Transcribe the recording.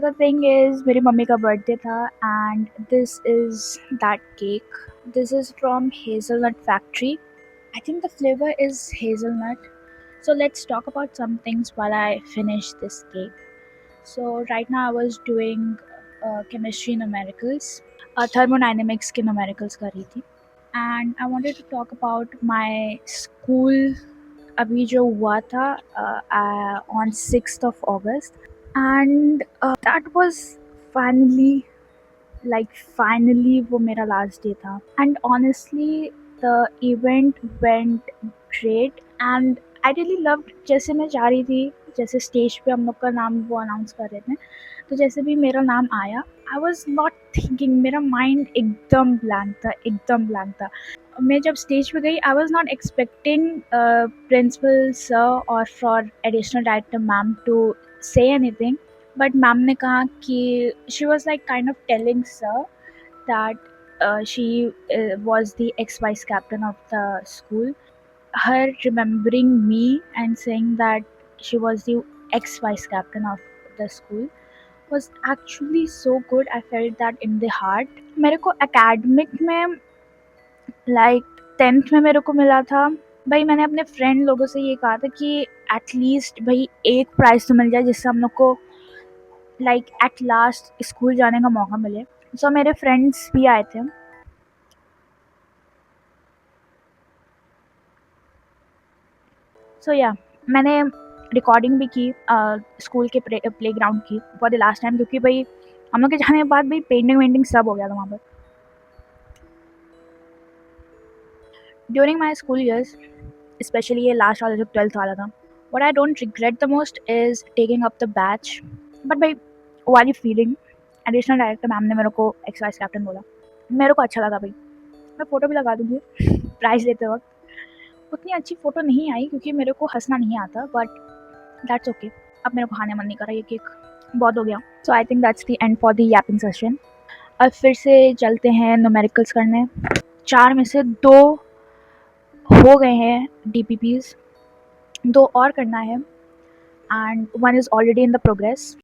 So the thing is, मेरी mummy का birthday था and this is that cake. This is from Hazelnut Factory. I think the flavor is hazelnut. So let's talk about some things while I finish this cake. So right now I was doing chemistry numericals, thermodynamics के numericals कर रही थी, and I wanted to talk about my school अभी जो हुआ था on 6th of August, and that was finally, finally वो मेरा last day था, and honestly the event went great and I really loved. जैसे मैं जा रही थी, जैसे स्टेज पे हम लोग का नाम वो अनाउंस कर रहे थे, तो जैसे भी मेरा नाम आया आई वॉज नॉट थिंकिंग, मेरा माइंड एकदम ब्लैंक था, एकदम ब्लैंक था. मैं जब स्टेज पे गई I was not expecting principal sir और for additional director ma'am to say anything, but ma'am ने कहा कि she was like kind of telling sir that she was the ex-vice captain of the school. Her remembering me and saying that she was the ex-vice captain of the school was actually so good. I felt that in the heart. मेरे को academic में like 10th में मेरे को मिला था. भाई मैंने अपने फ्रेंड लोगों से ये कहा था कि एटलीस्ट भाई एक प्राइज़ तो मिल जाए जिससे हम लोग को लाइक एट लास्ट स्कूल जाने का मौका मिले. सो मेरे फ्रेंड्स भी आए थे. सो या मैंने रिकॉर्डिंग भी की स्कूल के प्ले ग्राउंड की फॉर द लास्ट टाइम, क्योंकि भाई हम लोग के जाने के बाद भाई पेंटिंग वेंटिंग सब हो गया था वहाँ पर. During my school years, specially ये लास्ट वाला जो 12th वाला था, what I don't regret the most is taking up the batch. But भाई वाली फीलिंग, एडिशनल डायरेक्टर मैम ने मेरे को एक्स वाइस कैप्टन बोला, मेरे को अच्छा लगा भाई. मैं फ़ोटो भी लगा दूँगी प्राइज़ लेते वक्त. उतनी अच्छी फ़ोटो नहीं आई क्योंकि मेरे को हंसना नहीं आता, बट दैट्स ओके. अब मेरे को खाने मन नहीं कर रहा, ये केक बहुत हो गया. So I think that's the end for the yapping session. अब फिर से चलते हैं न्यूमेरिकल्स करने. 4 में से 2 हो गए हैं DPPs, 2 और करना है and 1 is already in the progress.